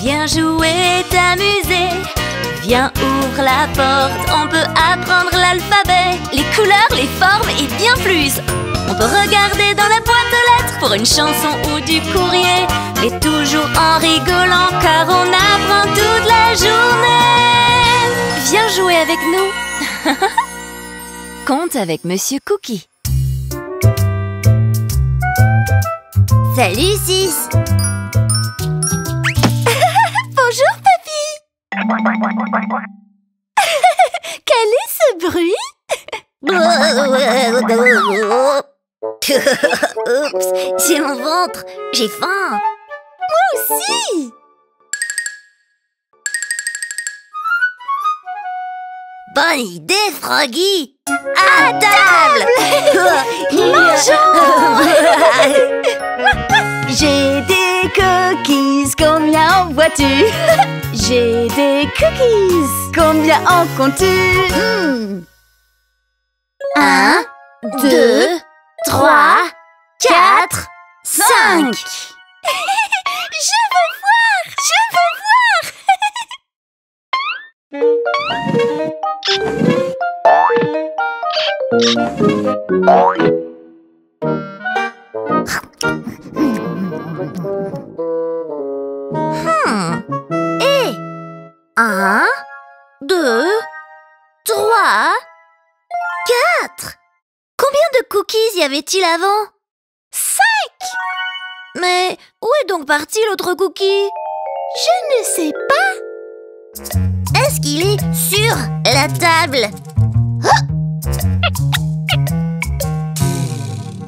Viens jouer, t'amuser. Viens, ouvre la porte, on peut apprendre l'alphabet, les couleurs, les formes et bien plus. On peut regarder dans la boîte aux lettres pour une chanson ou du courrier, mais toujours en rigolant car on apprend toute la journée. Viens jouer avec nous. Conte avec Monsieur Cookie. Salut, Sis. Bonjour, papy. Quel est ce bruit? Oups, c'est mon ventre. J'ai faim. Moi aussi. Bonne idée, Froggy. À table. Mangeons. J'ai des cookies, combien en vois-tu? J'ai des cookies, combien en comptes-tu? 1, 2, 3, 4, 5. Je veux voir, je veux voir. Et 1, 2, 3, 4. Combien de cookies y avait-il avant? 5. Mais où est donc parti l'autre cookie? Je ne sais pas. Est-ce qu'il est sur la table?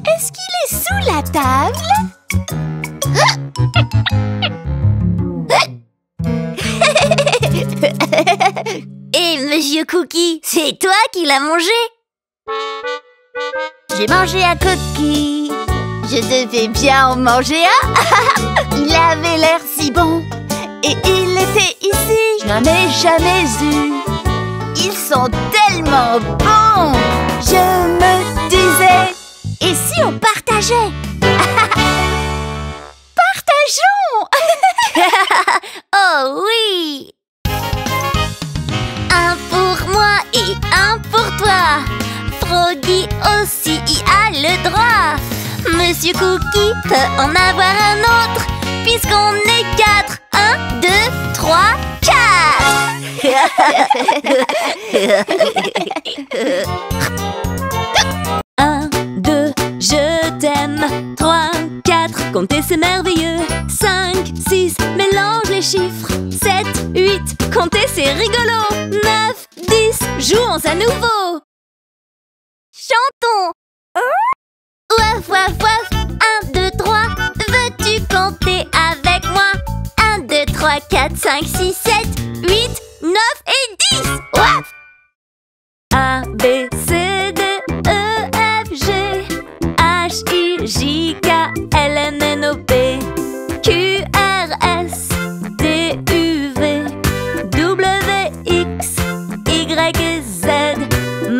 Est-ce qu'il est sous la table? Et Monsieur Cookie, c'est toi qui l'as mangé? J'ai mangé un cookie. Je devais bien en manger un. Il avait l'air si bon. Et il était ici. Je n'en ai jamais eu. Ils sont tellement bons. Je me disais, et si on partageait? Partageons. Oh oui! Un pour moi et un pour toi. Froggy aussi y a le droit. Monsieur Cookie peut en avoir un autre, puisqu'on est 4. 1, 2, 3, 4. 1, 2, je t'aime. 3, 4, compter c'est merveilleux. 5, 6, mélange les chiffres. 7, 8, compter c'est rigolo. 9, 10, jouons à nouveau. Chantons. Ouaf, ouaf, ouaf. 1, 2, 3. Veux-tu compter avec moi? 1, 2, 3, 4, 5, 6, 7, 8, 9 et 10. Ouaf. A, B, C, D, E, F, G, H, I, J, K, L, M, N, O, P, Q, R, S, T, U, V, W, X, Y et Z.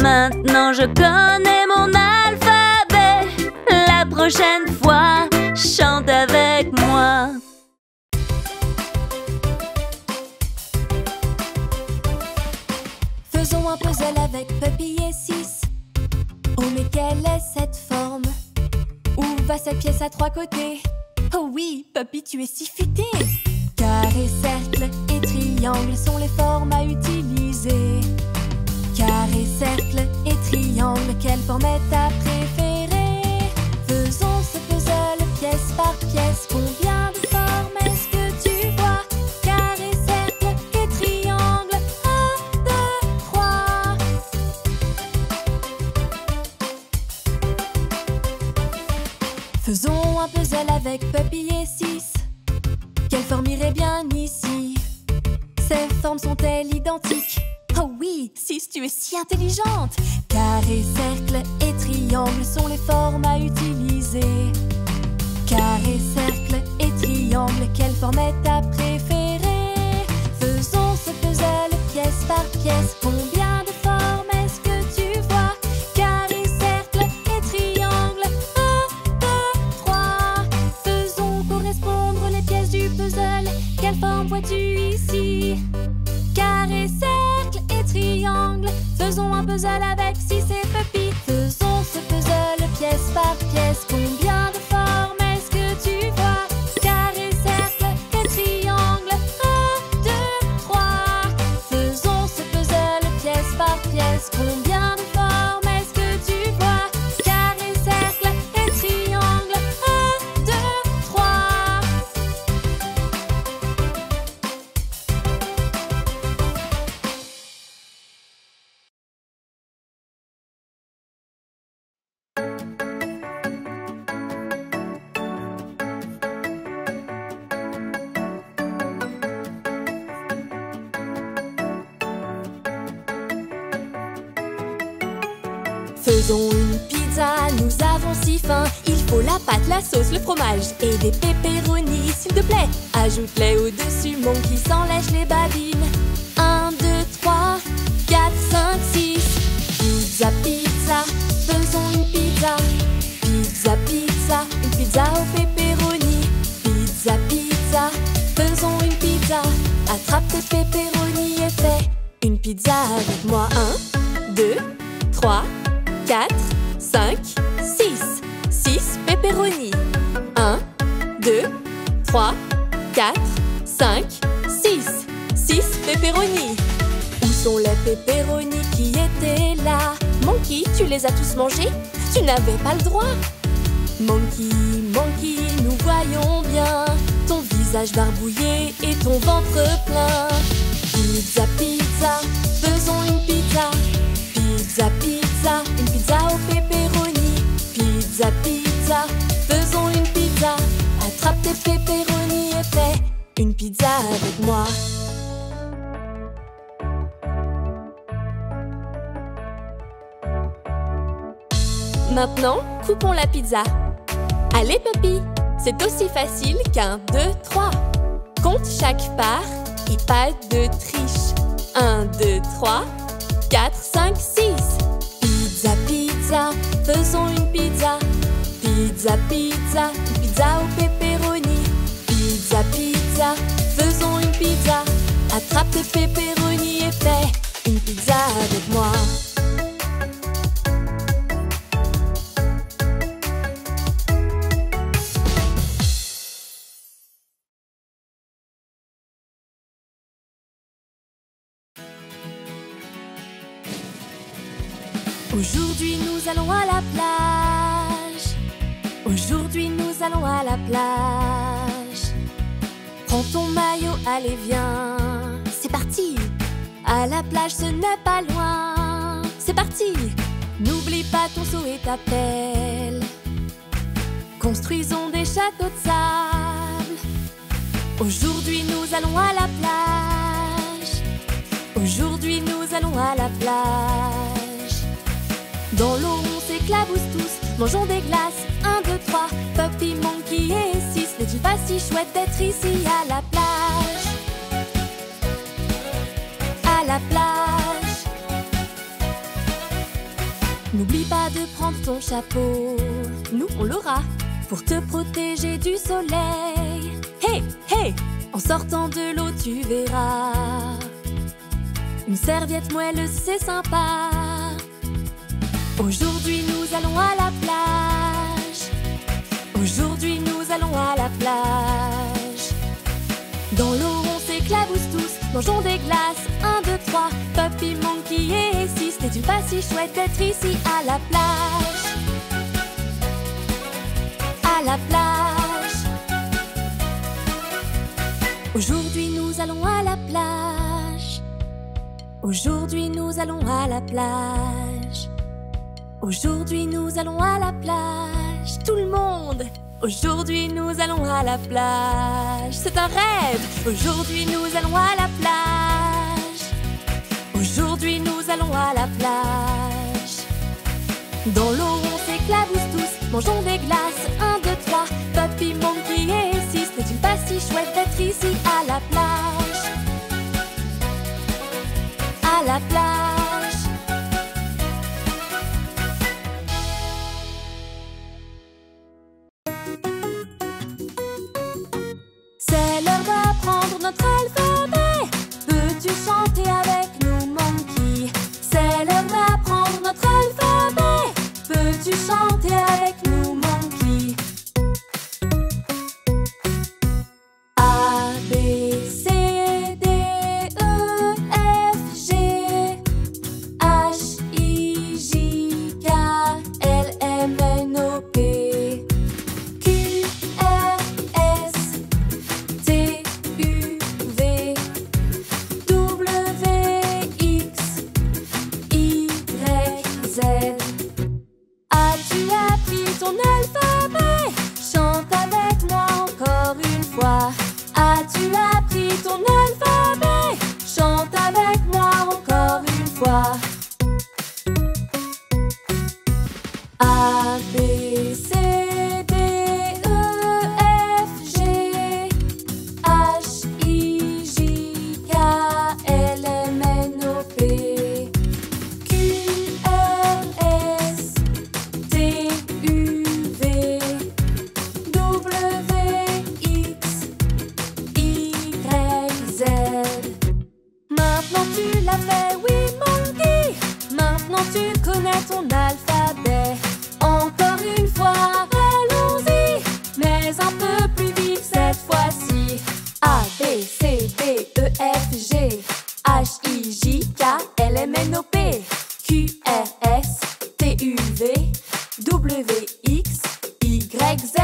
Maintenant je connais mon alphabet. La prochaine fois, chante avec moi. Faisons un puzzle avec Puppy et Sis. Oh mais quelle est cette forme? Où va cette pièce à 3 côtés? Oh oui, Puppy, tu es si futé. Carré, cercle et triangle sont les formes à utiliser. Carré, cercle et triangle, quelle forme est ta préférée? Faisons ce puzzle pièce par pièce. Combien de formes est-ce que tu vois? Carré, cercle et triangle. 1, 2, 3. Faisons un puzzle avec Puppy et Sis. Quelle forme irait bien ici? Ces formes sont-elles identiques? Oh oui, Sis, tu es si intelligente. Carré, cercle et triangle sont les formes à utiliser. Carré, cercle et triangle, quelle forme est ta préférée? Faisons ce puzzle pièce par pièce. Combien de formes est-ce que tu vois? Carré, cercle et triangle. 1, 2, 3. Faisons correspondre les pièces du puzzle. Quelle forme vois-tu ici? Carré, cercle et triangle. Faisons un puzzle avec 6 et Puppy. Faisons ce puzzle pièce par pièce. Combien de formes est-ce que tu vois? Carré, cercle et triangle. 1, 2, 3. Faisons ce puzzle pièce par pièce. Combien de formes est-ce que tu vois? Carré, cercle et triangle. 1, 2, 3. Faisons une pizza, nous avons si faim. Il faut la pâte, la sauce, le fromage et des pepperonis, s'il te plaît. Ajoute-les au-dessus, Monkey s'en lèche les babines. 1, 2, 3, 4, 5, 6. Pizza, pizza, faisons une pizza. Pizza, pizza, une pizza au pepperoni. Pizza, pizza, faisons une pizza. Attrape tes pepperonis et fais une pizza avec moi. 1, 2, 3, 4, 5, 6. 6 pepperoni. 1, 2, 3, 4, 5, 6. 6 pepperoni. Où sont les pepperoni qui étaient là? Monkey, tu les as tous mangés? Tu n'avais pas le droit. Monkey, Monkey, nous voyons bien ton visage barbouillé et ton ventre plein. Pizza, pizza, faisons une pizza. Pizza, pizza, une pizza au pepperoni. Pizza, pizza, faisons une pizza. Attrape tes pepperoni et fais une pizza avec moi. Maintenant, coupons la pizza. Allez, Puppy, c'est aussi facile qu'un 2, 3. Compte chaque part et pas de triche. 1, 2, 3, 4, 5, 6. Pizza, pizza, faisons une pizza. Pizza, pizza, une pizza au pepperoni. Pizza, pizza, faisons une pizza. Attrape tes pepperoni et fais une pizza avec moi. Aujourd'hui nous allons à la plage. Aujourd'hui nous allons à la plage. Prends ton maillot, allez viens. C'est parti. À la plage ce n'est pas loin. C'est parti. N'oublie pas ton seau et ta pelle. Construisons des châteaux de sable. Aujourd'hui nous allons à la plage. Aujourd'hui nous allons à la plage. Dans l'eau on s'éclabousse tous, mangeons des glaces. 1, 2, 3, Puppy, Monkey et 6. N'est-il pas si chouette d'être ici à la plage? À la plage. N'oublie pas de prendre ton chapeau. Nous on l'aura pour te protéger du soleil. Hey, hey, en sortant de l'eau tu verras une serviette moelleuse, c'est sympa. Aujourd'hui nous allons à la plage. Aujourd'hui nous allons à la plage. Dans l'eau on s'éclabousse tous, mangeons des glaces. 1, 2, 3, Puppy, Monkey et 6. N'est-il pas si chouette d'être ici à la plage? À la plage. Aujourd'hui nous allons à la plage. Aujourd'hui nous allons à la plage. Aujourd'hui nous allons à la plage. Tout le monde! Aujourd'hui nous allons à la plage. C'est un rêve! Aujourd'hui nous allons à la plage. Aujourd'hui nous allons à la plage. Dans l'eau on s'éclabousse tous, mangeons des glaces. 1, 2, 3, Puppy, Monkey et 6. N'est-il pas si chouette d'être ici à la plage? À la plage. C'est l'heure d'apprendre notre alphabet. Peux-tu chanter avec nous, Monkey? C'est l'heure d'apprendre notre alphabet. Peux-tu chanter avec nous, Monkey? A, B, C, D, E, F, G, H, I, J, K, L, M, N, O, P, Q, R, S, T, U, V, W, X, Y, Z. As-tu appris ton alphabet? Chante avec moi encore une fois. As-tu appris ton alphabet? Chante avec moi encore une fois. A, B, C, D, E, F, G, H, I, J, K, L, M, N, O, P, Q, R, S, T, U, V, W, X, Y, Z. Maintenant tu l'as fait, oui, Monkey. Maintenant tu connais ton alphabet. Encore une fois, allons-y, mais un peu plus vite cette fois-ci. A, B, C, D, E, F, G, H, I, J, K, L, M, N, O, P, Q, R, S, T, U, V, W, X, Y, Z.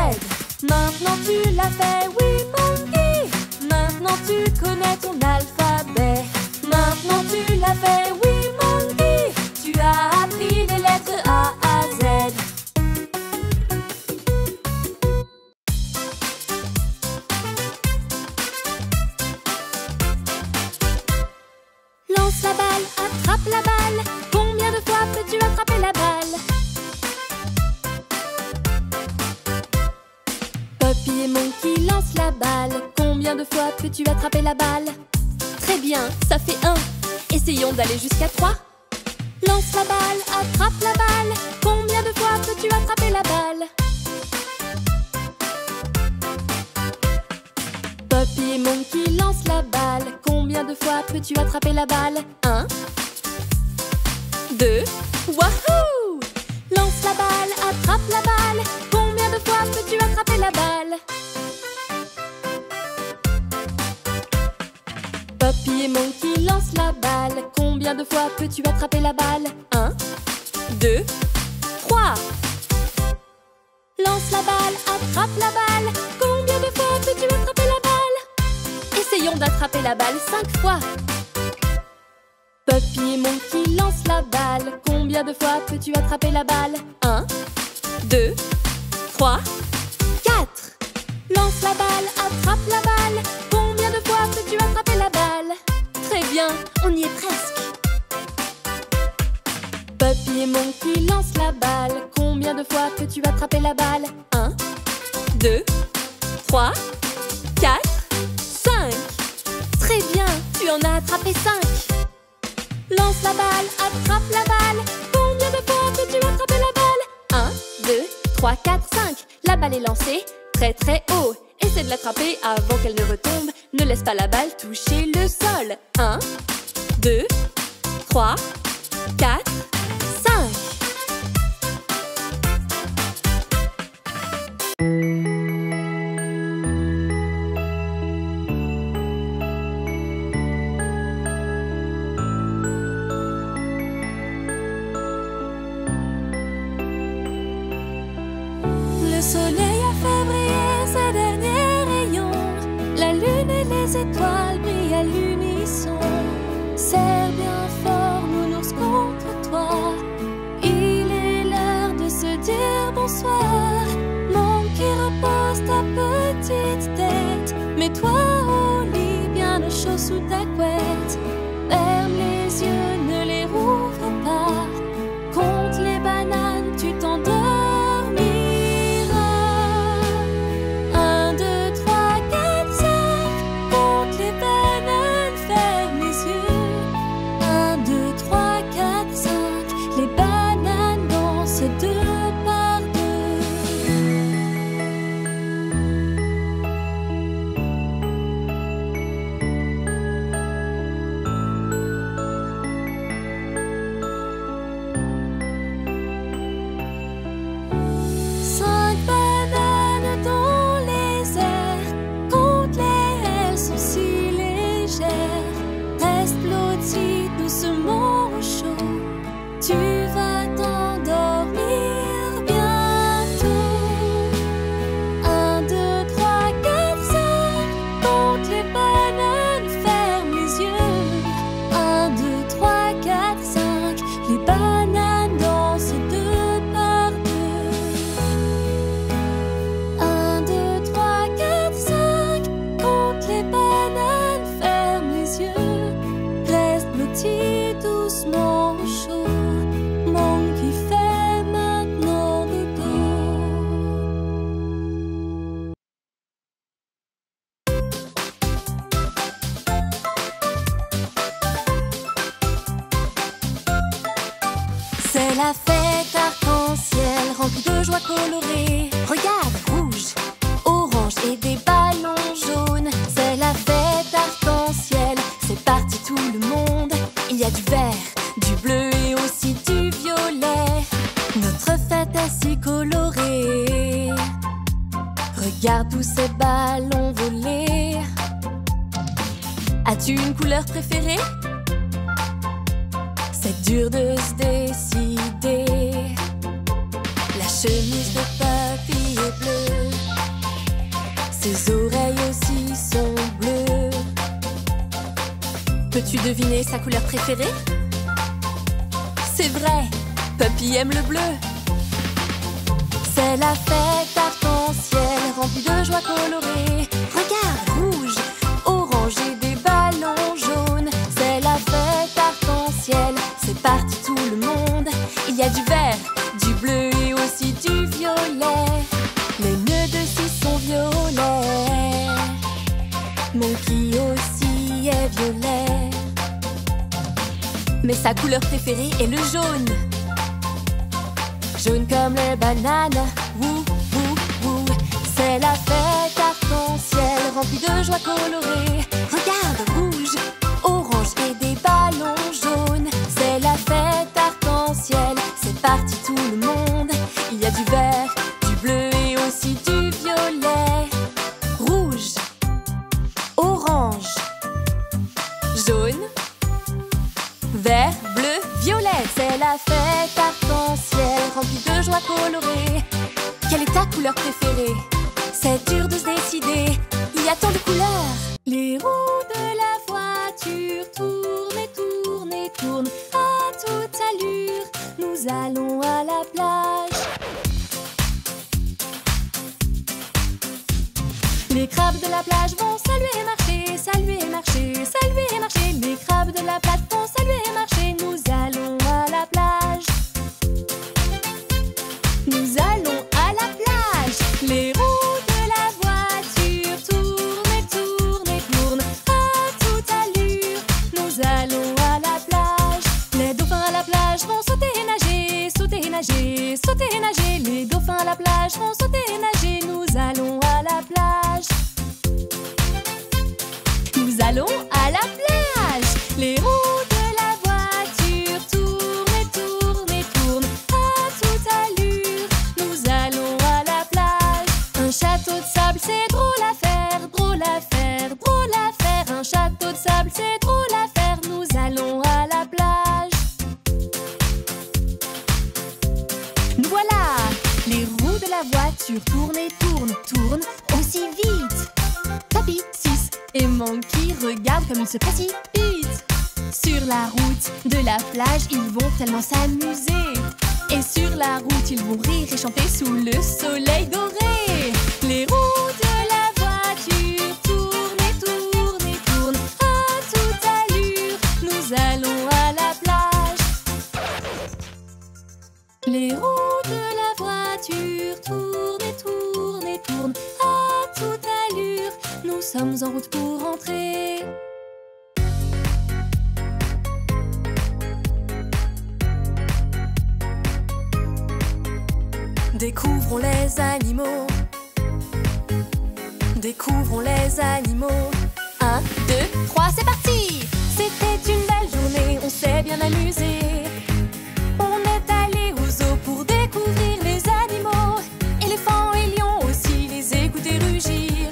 Maintenant tu l'as fait, oui, Monkey. Maintenant tu connais ton alphabet. Maintenant tu l'as fait, oui, Monkey. Tu as appris les lettres A à Z. Lance la balle, attrape la balle. Combien de fois peux-tu attraper la balle? Puppy et Monkey lancent la balle. Combien de fois peux-tu attraper la balle? Très bien, ça fait 1. Essayons d'aller jusqu'à 3. Lance la balle, attrape la balle. Combien de fois peux-tu attraper la balle? Puppy et Monkey lancent la balle. Combien de fois peux-tu attraper la balle? 1, 2, wahoo! Lance la balle, attrape la balle. Combien de fois peux-tu attraper la balle? Puppy et Monkey lancent la balle. Combien de fois peux-tu attraper la balle? 1, 2, 3. Lance la balle, attrape la balle. Combien de fois peux-tu attraper la balle? Essayons d'attraper la balle 5 fois. Puppy et Monkey lancent la balle. Combien de fois peux-tu attraper la balle? 1, 2, 3, 4. Lance la balle, attrape la balle. Combien de fois peux-tu attraper la balle? Très bien, on y est presque. Puppy et Monkey lancent la balle. Combien de fois peux-tu attraper la balle? 1, 2, 3, 4, 5. Très bien, tu en as attrapé 5. Lance la balle, attrape la balle. Combien de fois peux-tu attraper la balle? 1, 2, 3, 4, 5. La balle est lancée très très haut. Essaie de l'attraper avant qu'elle ne retombe. Ne laisse pas la balle toucher le sol. 1, 2, 3, 4, 5. Le soleil a fait briller ses derniers rayons. La lune et les étoiles brillent à l'unisson. Serre bien fort, nounours, contre toi. Il est l'heure de se dire bonsoir. Monkey, repose ta petite tête. Mets-toi au lit, bien au chaud sous ta couette. Ferme les yeux, ne les rouvre pas. Compte les bananes, tu t'endormiras. 1, 2, 3, 4, 5. Compte les bananes, ferme les yeux. 1, 2, 3, 4, 5. Les bananes dansent deux par deux. et des ballons jaunes. C'est la fête arc-en-ciel, c'est parti tout le monde. Il y a du vert, du bleu et aussi du violet. Notre fête est si colorée. Regarde tous ces ballons voler. As-tu une couleur préférée? C'est dur de se décider. La chemise de Puppy est bleue. Ses oreilles aussi sont bleues. Peux-tu deviner sa couleur préférée? C'est vrai, Puppy aime le bleu. C'est la fête arc-en-ciel, remplie de joie colorée. Regarde, rouge, orange et des ballons jaunes. C'est la fête arc-en-ciel, c'est parti tout le monde. Il y a du vert, du bleu et aussi du violet. Les nœuds de scie sont violets. Monkey aussi est violet. Mais sa couleur préférée est le jaune. Jaune comme les bananes, wouh, wouh, wouh. C'est la fête arc-en-ciel, remplie de joie colorée. Regarde, rouge, orange et des ballons jaunes. C'est la fête arc-en-ciel, c'est parti tout le monde. Il y a du vert, du bleu et aussi du violet. Rouge, orange, jaune, vert, bleu, violet. C'est la fête arc-en-ciel, remplie de joie colorée. Quelle est ta couleur préférée? C'est dur de se décider, il y a tant de couleurs. Les roues de la voiture tournent et tournent et tournent à toute allure. Nous allons à la plage. Les crabes de la plage vont saluer et marcher, saluer et marcher, saluer et marcher. Les crabes de la plage vont saluer et marcher. Nous allons à la plage. Nous allons à la plage. Les roues de la voiture tournent et tournent et tournent à toute allure. Nous allons à la plage. Les dauphins à la plage vont sauter et nager, sauter et nager, sauter et nager. Les dauphins à la plage vont sauter et nager. Nous allons à la plage. Nous allons à la plage. Les roues de la voiture tournent et tournent et tournent à toute allure. Nous allons à la plage. Un château de sable, c'est drôle à faire, drôle à faire, drôle à faire. Un château de sable, c'est drôle à faire. Nous allons à la plage. Nous voilà. Les roues de la voiture tournent et tournent, tournent aussi vite. Puppy, 6 et Monkey regardent comme ils se précipitent. Sur la route de la plage, ils vont tellement s'amuser. Et sur la route, ils vont rire et chanter sous le soleil doré. Les roues de la voiture tournent et tournent et tournent à toute allure. Nous allons à la plage. Les roues de la voiture tournent et tournent et tournent à toute allure. Nous sommes en route pour rentrer. Découvrons les animaux. Découvrons les animaux. 1, 2, 3, c'est parti! C'était une belle journée, on s'est bien amusé. On est allé au zoo pour découvrir les animaux. Éléphants et lions aussi, les écouter rugir.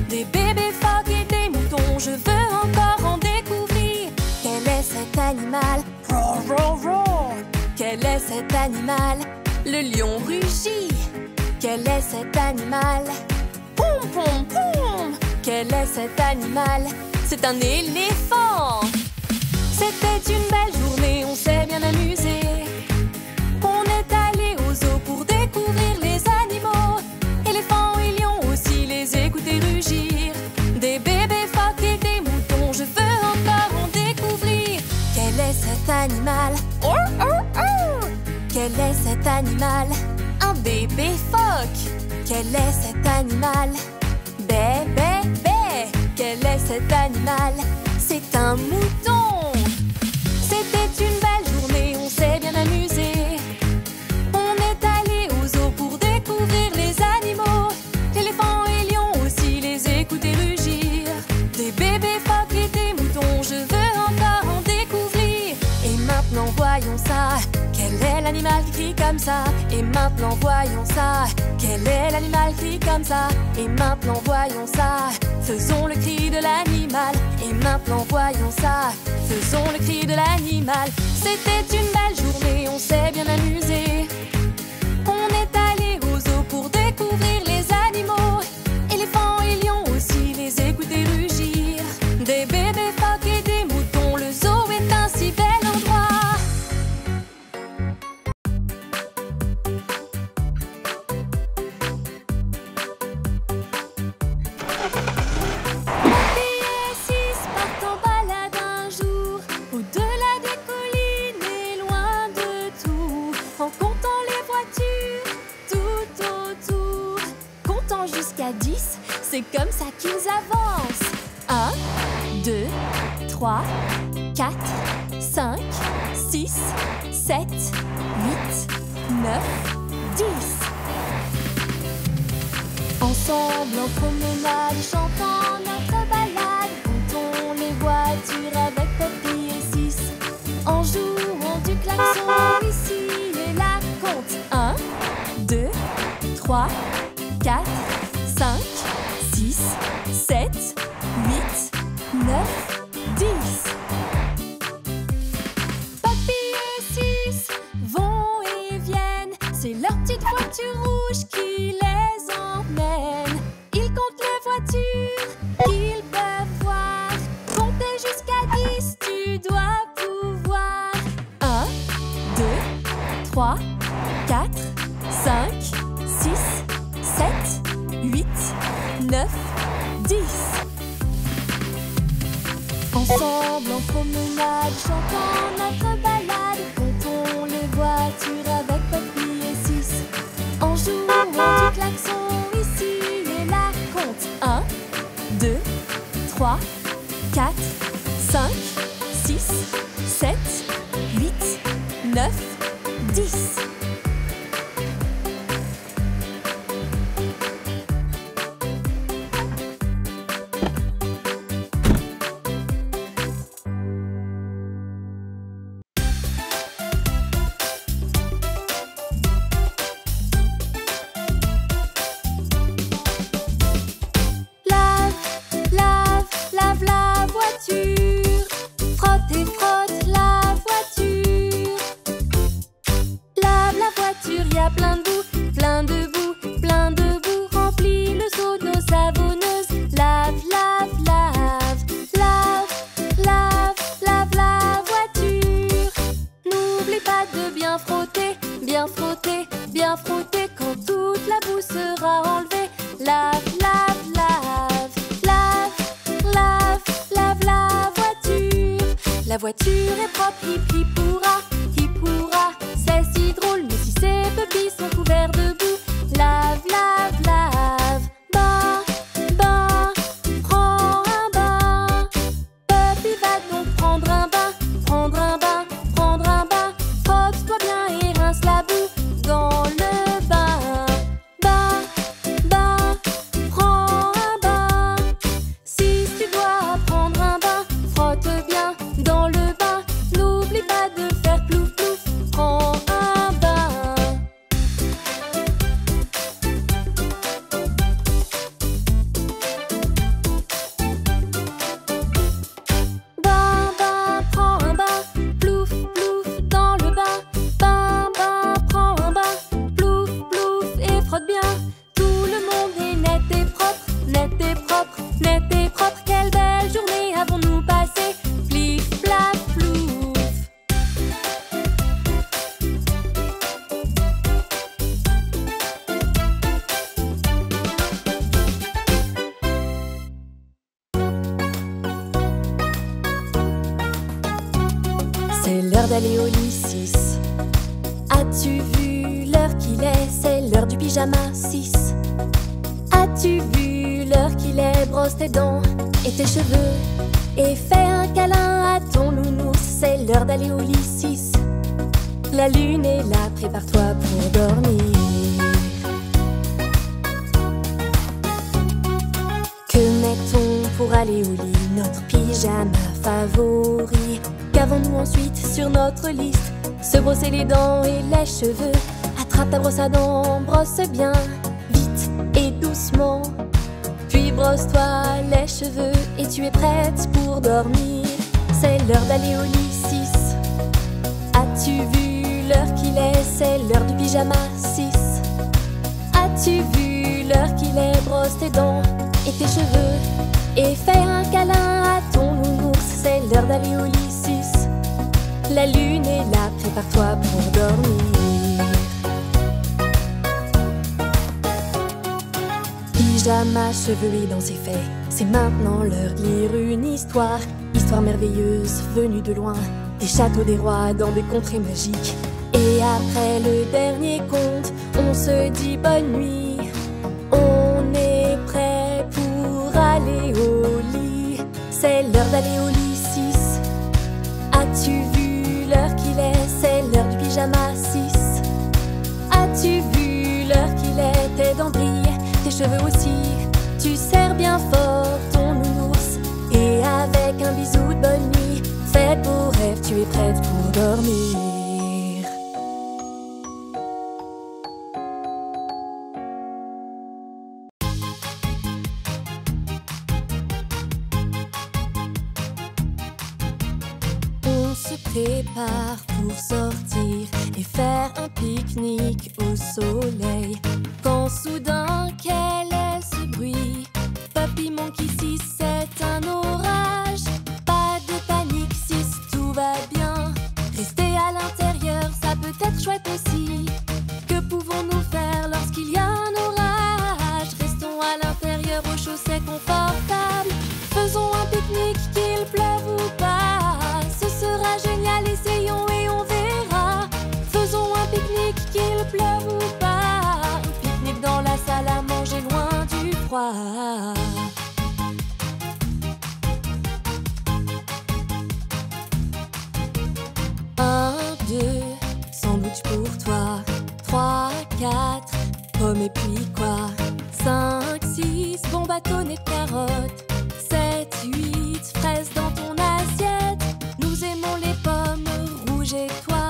Des bébés phoques et des moutons, je veux encore en découvrir. Quel est cet animal? Roar, roar, roar. Quel est cet animal? Le lion rugit. Quel est cet animal? Poum, poum, poum. Quel est cet animal? C'est un éléphant. C'était une belle journée, on s'est bien amusé. On est allé au zoo pour découvrir les animaux. Éléphants et lions aussi, les écouter rugir. Des bébés phoques et des moutons, je veux encore en découvrir. Quel est cet animal? Oh, oh, oh. Quel est cet animal? Un bébé phoque. Quel est cet animal? Bé, bé, bé. Quel est cet animal? C'est un mouton. C'était une belle journée, on s'est bien amusé. On est allé au zoo pour découvrir les animaux. Éléphants et lions aussi, voyons ça. Quel est l'animal qui crie comme ça? Et maintenant voyons ça. Quel est l'animal qui crie comme ça? Et maintenant voyons ça. Faisons le cri de l'animal. Et maintenant voyons ça. Faisons le cri de l'animal. C'était une belle journée, on s'est bien amusé. On est allé au zoo pour découvrir les animaux. Éléphants et lions aussi, les écouter rugir. Des bébés phoques et des moutons, le zoo est un si bel endroit. Poppy et Sis partent en balade un jour, au-delà des collines et loin de tout. En comptant les voitures tout autour, comptant jusqu'à 10, c'est comme ça qu'ils avancent. 1, 2, 3, 4, 5, 6, 7, 8, 9, 10. Ensemble en promenade, chantant notre balade, comptons les voitures avec Poppy et Sis. En jouant du klaxon ici et là, compte 1, 2, 3, 4, 5, 6, 7, 8, 9, 10. Poppy et Sis vont et viennent, c'est leur petite voiture rouge qui les emmène. Ils comptent les voitures qu'ils peuvent voir, compter jusqu'à 10, tu dois pouvoir. 1, 2, 3, 4, 5, 6, 7, 8, 9, 10. Ensemble en promenade, chantant notre balade, comptons les voitures avec Poppy et Sis. En jouant du klaxon ici et là, compte 1, 2, 3, 4, 5, 6, 7, 8, 9, 10. Lave la voiture, frotte et frotte la voiture. Lave la voiture, y a plein de boue, plein de boue, plein de boue. Remplis le seau d'eau savonneuse. Lave, lave, lave, lave, lave, lave la voiture. N'oublie pas de bien frotter, bien frotter, bien frotter. Quand toute la boue sera enlevée, lave, lave, lave, lave, lave, lave la voiture. La voiture est propre, hip hip hurrah, hip hurrah. C'est si drôle, mais si ces pupilles sont couverts de boue, lave, lave, lave. Bain, bain, prends un bain. Puppy va donc prendre un bain, prendre un bain, prendre un bain. Frotte-toi bien et rince la boue dans le bain. Bain, bain, prends un bain. Si tu dois prendre un bain, frotte bien dans le bain. N'oublie pas de faire plouf plouf, prends un bain. Bain, bain, prends un bain, plouf plouf dans le bain. Bain, bain, prends un bain, plouf plouf et frotte bien. Tout le monde est net et propre, net et propre, net et propre. Quelle belle journée avons-nous passé, flif, flap, plouf. C'est l'heure d'aller au lit 6. As-tu vu l'heure qu'il est? C'est l'heure du pyjama 6. As-tu vu l'heure qu'il est? Brosse tes dents et tes cheveux et fais un câlin à ton nounours. C'est l'heure d'aller au lit 6. La lune est là, prépare-toi pour dormir. Que met-on pour aller au lit? Notre pyjama favori. Qu'avons-nous ensuite sur notre liste? Se brosser les dents et les cheveux. Attrape ta brosse à dents, brosse bien, vite et doucement. Puis brosse-toi les cheveux et tu es prête pour dormir. C'est l'heure d'aller au lit 6. As-tu vu l'heure qu'il est? C'est l'heure du pyjama 6. As-tu vu l'heure qu'il est? Brosse tes dents et tes cheveux et fais un câlin à ton nounours. C'est l'heure d'aller au lit 6. La lune est là, prépare-toi pour dormir. Pyjama, cheveux et dents, c'est fait. C'est maintenant l'heure de lire une histoire. Histoire merveilleuse venue de loin, des châteaux, des rois, dans des contrées magiques. Et après le dernier conte, on se dit bonne nuit. On est prêt pour aller au lit. C'est l'heure d'aller au lit 6. As-tu vu l'heure qu'il est? C'est l'heure du pyjama 6. As-tu vu l'heure qu'il est? Tes dents brillent, tes cheveux aussi. Tu serres bien fort ton nounours et avec un bisou de bonne nuit, fais de beaux rêves, tu es prête pour dormir. On se prépare pour sortir et faire un pique-nique au soleil. Quand soudain, quel est ce bruit? Papy Monkey 6, c'est un orage. Pas de panique 6, tout va bien. Rester à l'intérieur, ça peut être chouette aussi. Que pouvons-nous faire lorsqu'il y a un orage? Restons à l'intérieur au chaud, c'est confortable. Faisons un pique-nique, qu'il pleuve ou pas. Ce sera génial, essayons et on verra. Faisons un pique-nique, qu'il pleuve ou pas. Un pique-nique dans la salle à manger loin du froid. 1, 2, sandwich pour toi. 3, 4, pommes et puis quoi? 5, 6, bon bâtonnet de carottes. 7, 8, fraises dans ton assiette. Nous aimons les pommes rouges et toi.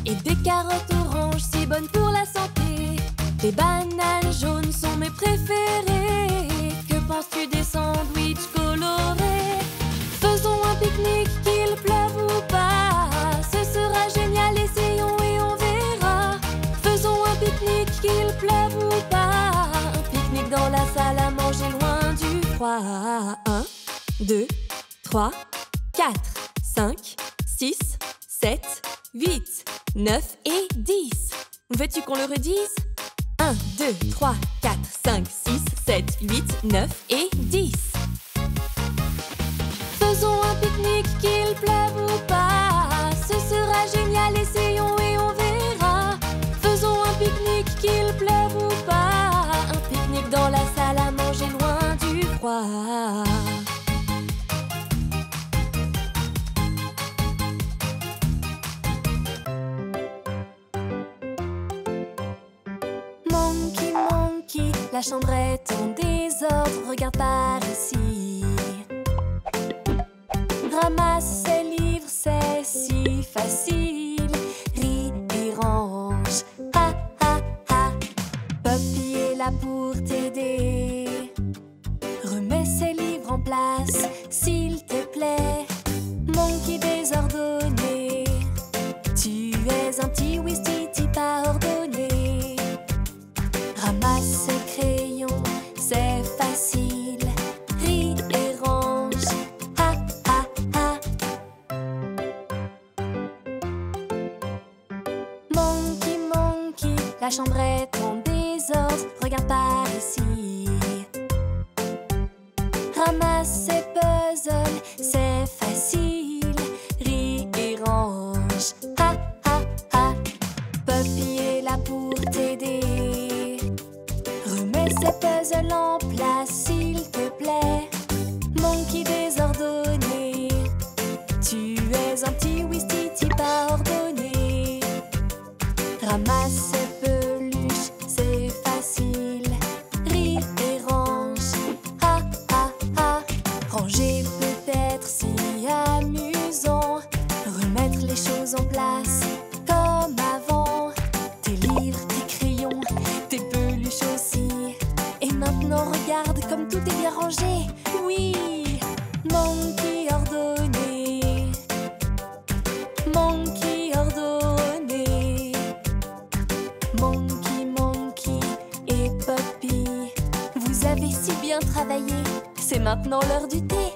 Et des carottes oranges si bonnes pour la santé. Les bananes jaunes sont mes préférées. Que penses-tu des sandwichs colorés? Faisons un pique-nique, qu'il pleuve ou pas. Ce sera génial, essayons et on verra. Faisons un pique-nique, qu'il pleuve ou pas. Un pique-nique dans la salle à manger loin du froid. 1, 2, 3, 4, 5, 6, 7, 8, 9 et 10. Veux-tu qu'on le redise? 1, 2, 3, 4, 5, 6, 7, 8, 9 et 10. Faisons un pique-nique, qu'il pleuve ou pas. Ce sera génial, essayons et on verra. Faisons un pique-nique, qu'il pleuve ou pas. Un pique-nique dans la salle à manger loin du froid. Monkey, Monkey, la chambre est en désordre, regarde par ici. Ramasse ses livres, c'est si facile. Ris et range, ha ha ha. Puppy est là pour t'aider. Remets ses livres en place, s'il te plaît. Monkey désordonné, tu es un petit Ouistiti pas ordonné. Ramasse ses crayons, c'est facile. Ris et range, ha ha ha. Monkey, Monkey, la chambre est en désordre, regarde par ici. Ramasse ses puzzles, c'est facile. Ris et range, ha ha ha. Puppy est là pour t'aider. Remets ces puzzles en place, s'il te plaît. Monkey désordonné, tu es un petit Ouistiti pas ordonné. Ramasse ces peluches, c'est facile. Ris et range, ha ha ha. Ranger peut être si amusant. regarde comme tout est bien rangé. Oui, Monkey ordonné, Monkey ordonné. Monkey, Monkey et Puppy, vous avez si bien travaillé. C'est maintenant l'heure du thé.